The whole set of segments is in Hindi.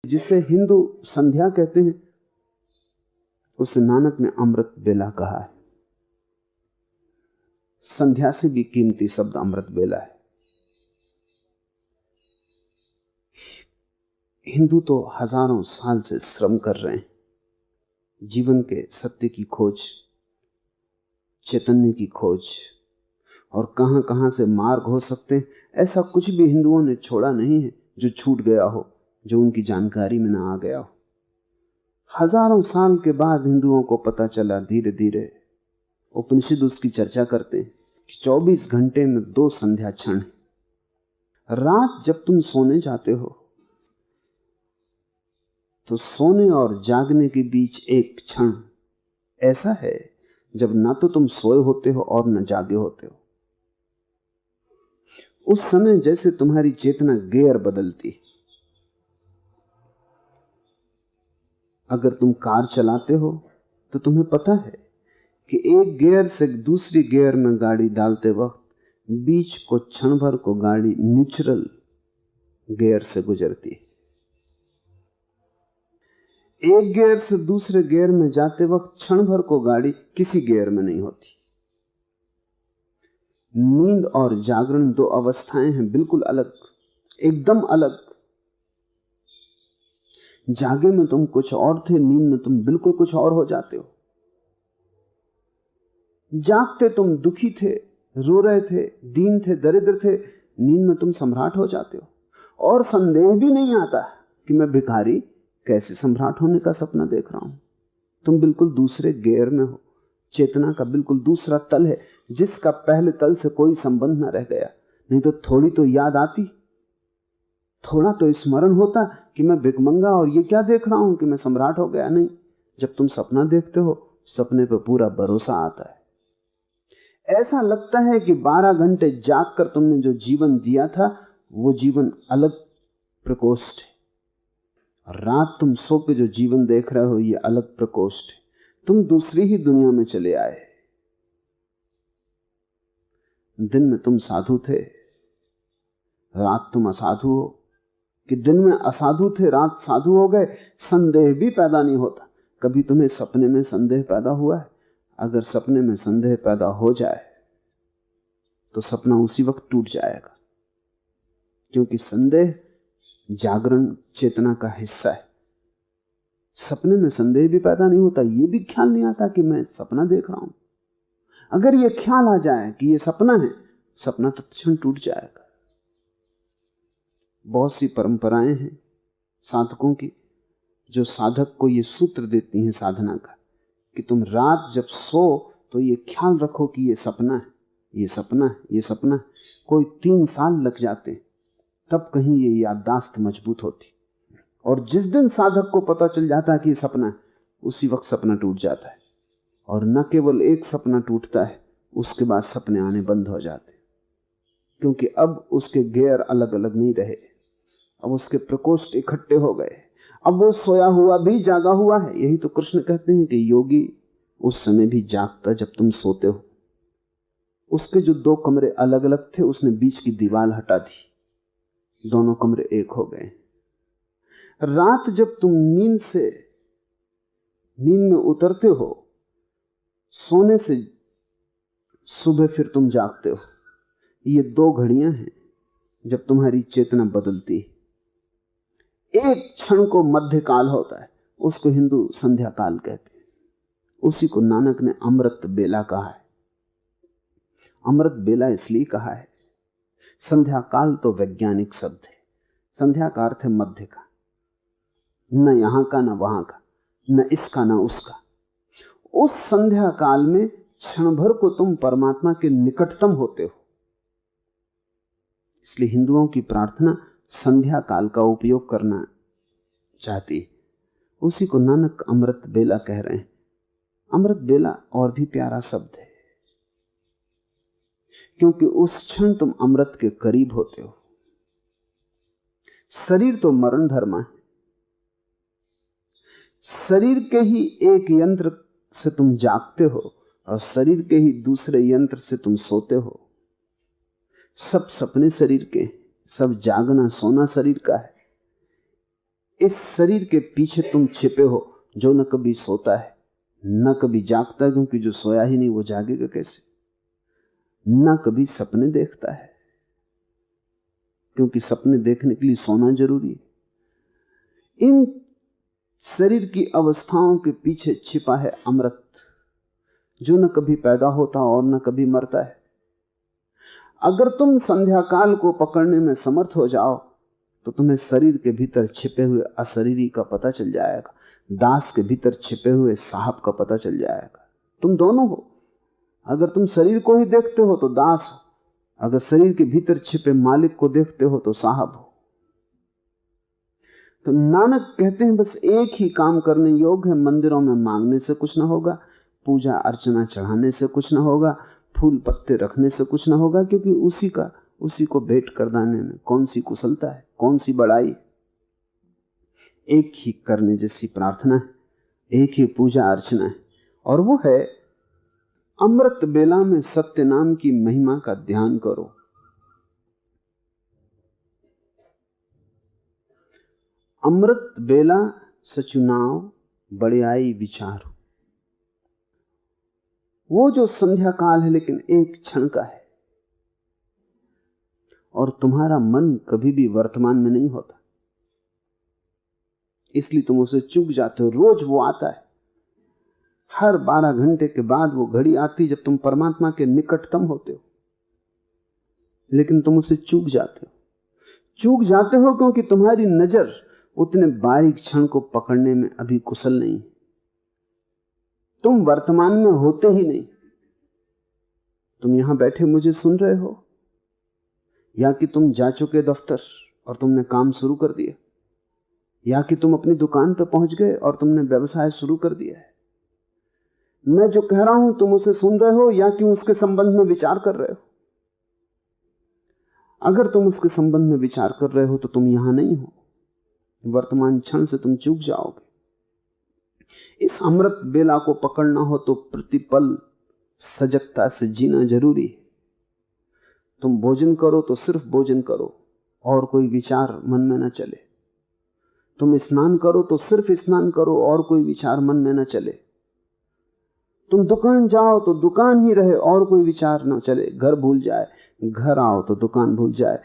जिसे हिंदू संध्या कहते हैं उसे नानक ने अमृत बेला कहा है। संध्या से भी कीमती शब्द अमृत बेला है। हिंदू तो हजारों साल से श्रम कर रहे हैं, जीवन के सत्य की खोज, चैतन्य की खोज, और कहां कहां से मार्ग हो सकते हैं ऐसा कुछ भी हिंदुओं ने छोड़ा नहीं है जो छूट गया हो, जो उनकी जानकारी में ना आ गया हो। हजारों साल के बाद हिंदुओं को पता चला, धीरे धीरे उपनिषद उसकी चर्चा करते हैं कि 24 घंटे में 2 संध्या क्षण। रात जब तुम सोने जाते हो तो सोने और जागने के बीच एक क्षण ऐसा है जब ना तो तुम सोए होते हो और न जागे होते हो। उस समय जैसे तुम्हारी चेतना गियर बदलती है। अगर तुम कार चलाते हो तो तुम्हें पता है कि एक गियर से दूसरी गियर में गाड़ी डालते वक्त बीच को क्षण भर को गाड़ी न्यूट्रल गियर से गुजरती है। एक गियर से दूसरे गियर में जाते वक्त क्षण भर को गाड़ी किसी गियर में नहीं होती। नींद और जागरण 2 अवस्थाएं हैं, बिल्कुल अलग, एकदम अलग। जागे में तुम कुछ और थे, नींद में तुम बिल्कुल कुछ और हो जाते हो। जागते तुम दुखी थे, रो रहे थे, दीन थे, दरिद्र थे, नींद में तुम सम्राट हो जाते हो। और संदेह भी नहीं आता कि मैं भिखारी कैसे सम्राट होने का सपना देख रहा हूं। तुम बिल्कुल दूसरे गियर में हो। चेतना का बिल्कुल दूसरा तल है जिसका पहले तल से कोई संबंध न रह गया। नहीं तो थोड़ी तो याद आती, थोड़ा तो स्मरण होता कि मैं भिखमंगा और ये क्या देख रहा हूं कि मैं सम्राट हो गया। नहीं, जब तुम सपना देखते हो सपने पर पूरा भरोसा आता है। ऐसा लगता है कि 12 घंटे जाग कर तुमने जो जीवन जिया था वो जीवन अलग प्रकोष्ठ है, और रात तुम सो के जो जीवन देख रहे हो ये अलग प्रकोष्ठ है। तुम दूसरी ही दुनिया में चले आए। दिन में तुम साधु थे, रात तुम असाधु हो, कि दिन में असाधु थे, रात साधु हो गए। संदेह भी पैदा नहीं होता। कभी तुम्हें सपने में संदेह पैदा हुआ है? अगर सपने में संदेह पैदा हो जाए तो सपना उसी वक्त टूट जाएगा, क्योंकि संदेह जागरण चेतना का हिस्सा है। सपने में संदेह भी पैदा नहीं होता, यह भी ख्याल नहीं आता कि मैं सपना देख रहा हूं। अगर यह ख्याल आ जाए कि यह सपना है, सपना तत्क्षण टूट जाएगा। बहुत सी परंपराएं हैं साधकों की जो साधक को यह सूत्र देती हैं साधना का कि तुम रात जब सो तो यह ख्याल रखो कि यह सपना है, यह सपना है, यह सपना है। कोई 3 साल लग जाते हैं तब कहीं यह याददाश्त मजबूत होती, और जिस दिन साधक को पता चल जाता है कि यह सपना है, उसी वक्त सपना टूट जाता है। और न केवल एक सपना टूटता है, उसके बाद सपने आने बंद हो जाते, क्योंकि अब उसके गियर अलग अलग नहीं रहे, अब उसके प्रकोष्ठ इकट्ठे हो गए। अब वो सोया हुआ भी जागा हुआ है। यही तो कृष्ण कहते हैं कि योगी उस समय भी जागता जब तुम सोते हो। उसके जो 2 कमरे अलग अलग थे उसने बीच की दीवार हटा दी, दोनों कमरे एक हो गए। रात जब तुम नींद में उतरते हो, सोने से सुबह फिर तुम जागते हो, ये 2 घड़ियां हैं जब तुम्हारी चेतना बदलती है। एक क्षण को मध्य काल होता है, उसको हिंदू संध्या काल कहते हैं। उसी को नानक ने अमृत बेला कहा है। अमृत बेला इसलिए कहा है, संध्या काल तो वैज्ञानिक शब्द है। संध्या का अर्थ है मध्य का, न यहां का न वहां का, न इसका न उसका। उस संध्या काल में क्षण भर को तुम परमात्मा के निकटतम होते हो। इसलिए हिंदुओं की प्रार्थना संध्या काल का उपयोग करना चाहती है। उसी को नानक अमृत बेला कह रहे हैं। अमृत बेला और भी प्यारा शब्द है, क्योंकि उस क्षण तुम अमृत के करीब होते हो। शरीर तो मरण धर्मा है। शरीर के ही एक यंत्र से तुम जागते हो और शरीर के ही दूसरे यंत्र से तुम सोते हो। सब सपने शरीर के, सब जागना सोना शरीर का है। इस शरीर के पीछे तुम छिपे हो, जो न कभी सोता है न कभी जागता है, क्योंकि जो सोया ही नहीं वो जागेगा कैसे, न कभी सपने देखता है, क्योंकि सपने देखने के लिए सोना जरूरी है। इन शरीर की अवस्थाओं के पीछे छिपा है अमृत, जो न कभी पैदा होता और न कभी मरता है। अगर तुम संध्या काल को पकड़ने में समर्थ हो जाओ तो तुम्हें शरीर के भीतर छिपे हुए अशरीरी का पता चल जाएगा, दास के भीतर छिपे हुए साहब का पता चल जाएगा। तुम दोनों हो। अगर तुम शरीर को ही देखते हो तो दास हो, अगर शरीर के भीतर छिपे मालिक को देखते हो तो साहब हो। तो नानक कहते हैं बस एक ही काम करने योग्य है, मंदिरों में मांगने से कुछ ना होगा, पूजा अर्चना चढ़ाने से कुछ ना होगा, फूल पत्ते रखने से कुछ ना होगा, क्योंकि उसी को भेंट कर देने में कौन सी कुशलता है, कौन सी बड़ाई। एक ही करने जैसी प्रार्थना है, एक ही पूजा अर्चना है, और वो है अमृत बेला में सत्य नाम की महिमा का ध्यान करो। अमृत बेला सचुनाव बड़ियाई विचार, वो जो संध्या काल है लेकिन एक क्षण का है, और तुम्हारा मन कभी भी वर्तमान में नहीं होता, इसलिए तुम उसे चूक जाते हो। रोज वो आता है, हर 12 घंटे के बाद वो घड़ी आती जब तुम परमात्मा के निकटतम होते हो, लेकिन तुम उसे चूक जाते हो क्योंकि तुम्हारी नजर उतने बारीक क्षण को पकड़ने में अभी कुशल नहीं। तुम वर्तमान में होते ही नहीं। तुम यहां बैठे मुझे सुन रहे हो, या कि तुम जा चुके दफ्तर और तुमने काम शुरू कर दिया, या कि तुम अपनी दुकान पर पहुंच गए और तुमने व्यवसाय शुरू कर दिया है। मैं जो कह रहा हूं तुम उसे सुन रहे हो, या कि उसके संबंध में विचार कर रहे हो। अगर तुम उसके संबंध में विचार कर रहे हो तो तुम यहां नहीं हो, वर्तमान क्षण से तुम चूक जाओगे। इस अमृत बेला को पकड़ना हो तो प्रतिपल सजगता से जीना जरूरी है। तुम भोजन करो तो सिर्फ भोजन करो, और कोई विचार मन में न चले। तुम स्नान करो तो सिर्फ स्नान करो, और कोई विचार मन में न चले। तुम दुकान जाओ तो दुकान ही रहे, और कोई विचार न चले। घर भूल जाए, घर आओ तो दुकान भूल जाए।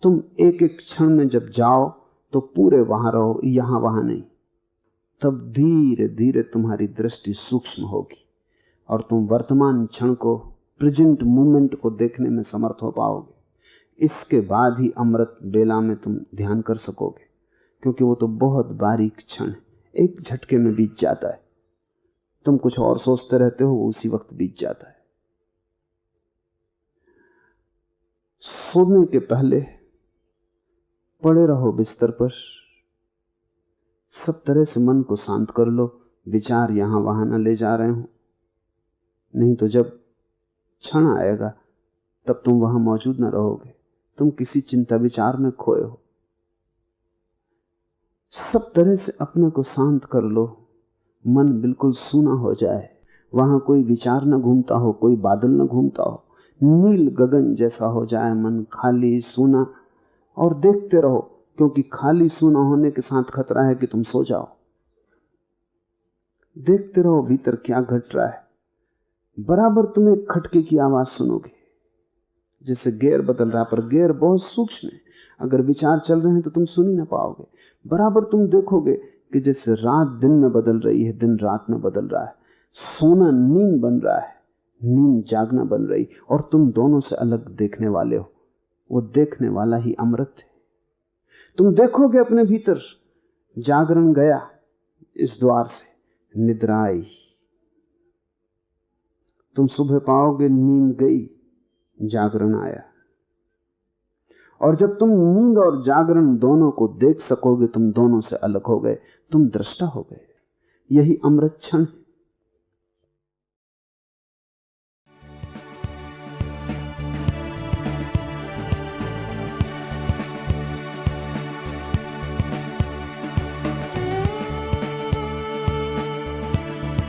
तुम एक एक क्षण में जब जाओ तो पूरे वहां रहो, यहां वहां नहीं। तब धीरे धीरे तुम्हारी दृष्टि सूक्ष्म होगी और तुम वर्तमान क्षण को, प्रेजेंट मोमेंट को देखने में समर्थ हो पाओगे। इसके बाद ही अमृत बेला में तुम ध्यान कर सकोगे, क्योंकि वो तो बहुत बारीक क्षण है, एक झटके में बीत जाता है। तुम कुछ और सोचते रहते हो, वो उसी वक्त बीत जाता है। सोने के पहले पड़े रहो बिस्तर पर, सब तरह से मन को शांत कर लो, विचार यहां वहां न ले जा रहे हो, नहीं तो जब क्षण आएगा तब तुम वहां मौजूद न रहोगे, तुम किसी चिंता विचार में खोए हो। सब तरह से अपने को शांत कर लो, मन बिल्कुल सूना हो जाए, वहां कोई विचार न घूमता हो, कोई बादल न घूमता हो, नील गगन जैसा हो जाए मन, खाली सूना। और देखते रहो, क्योंकि खाली सूना होने के साथ खतरा है कि तुम सो जाओ। देखते रहो भीतर क्या घट रहा है। बराबर तुम एक खटके की आवाज सुनोगे, जैसे गेयर बदल रहा है, पर गेयर बहुत सूक्ष्म है, अगर विचार चल रहे हैं तो तुम सुन ही ना पाओगे। बराबर तुम देखोगे कि जैसे रात दिन में बदल रही है, दिन रात में बदल रहा है, सोना नींद बन रहा है, नींद जागना बन रही, और तुम दोनों से अलग देखने वाले हो। वो देखने वाला ही अमृत है। तुम देखोगे अपने भीतर, जागरण गया इस द्वार से, निद्रा आई। तुम सुबह पाओगे नींद गई, जागरण आया। और जब तुम नींद और जागरण दोनों को देख सकोगे, तुम दोनों से अलग हो गए, तुम दृष्टा हो गए। यही अमृत क्षण है।